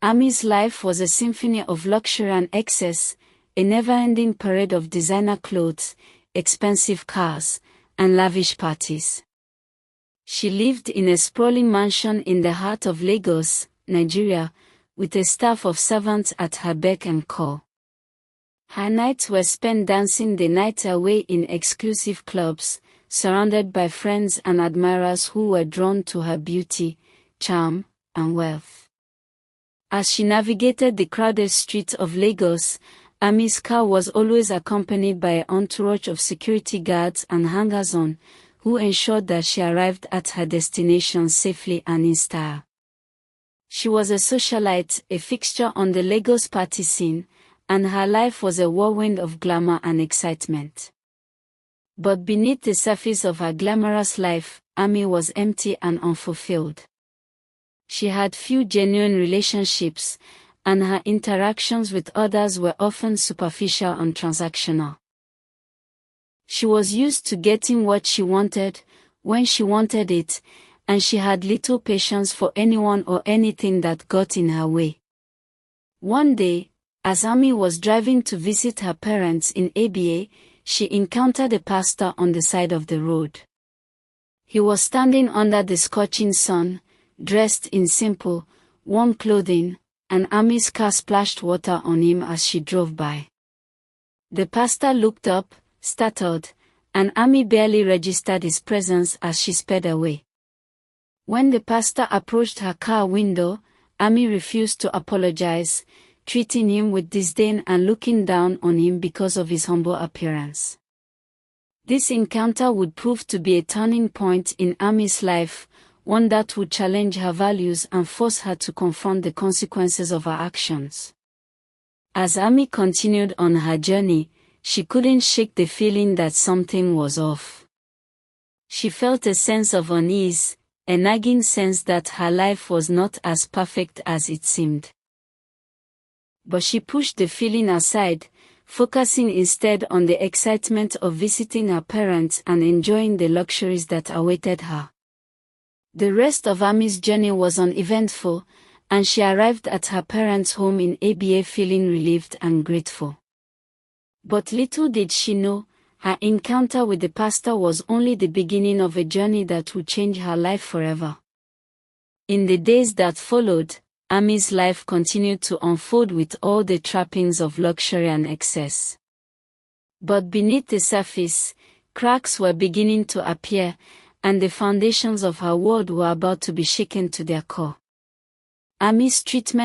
Ami's life was a symphony of luxury and excess, a never-ending parade of designer clothes, expensive cars, and lavish parties. She lived in a sprawling mansion in the heart of Lagos, Nigeria, with a staff of servants at her beck and call. Her nights were spent dancing the night away in exclusive clubs, surrounded by friends and admirers who were drawn to her beauty, charm, and wealth. As she navigated the crowded streets of Lagos, Ami's car was always accompanied by an entourage of security guards and hangers-on, who ensured that she arrived at her destination safely and in style. She was a socialite, a fixture on the Lagos party scene, and her life was a whirlwind of glamour and excitement. But beneath the surface of her glamorous life, Ami was empty and unfulfilled. She had few genuine relationships, and her interactions with others were often superficial and transactional. She was used to getting what she wanted, when she wanted it, and she had little patience for anyone or anything that got in her way. One day, as Ami was driving to visit her parents in ABA, she encountered a pastor on the side of the road. He was standing under the scorching sun, dressed in simple, warm clothing, and Ami's car splashed water on him as she drove by. The pastor looked up, startled, and Ami barely registered his presence as she sped away. When the pastor approached her car window, Ami refused to apologize, treating him with disdain and looking down on him because of his humble appearance. This encounter would prove to be a turning point in Ami's life, one that would challenge her values and force her to confront the consequences of her actions. As Ami continued on her journey, she couldn't shake the feeling that something was off. She felt a sense of unease, a nagging sense that her life was not as perfect as it seemed. But she pushed the feeling aside, focusing instead on the excitement of visiting her parents and enjoying the luxuries that awaited her. The rest of Ami's journey was uneventful, and she arrived at her parents' home in ABA feeling relieved and grateful. But little did she know, her encounter with the pastor was only the beginning of a journey that would change her life forever. In the days that followed, Ami's life continued to unfold with all the trappings of luxury and excess. But beneath the surface, cracks were beginning to appear, and the foundations of her world were about to be shaken to their core. Ami's treatment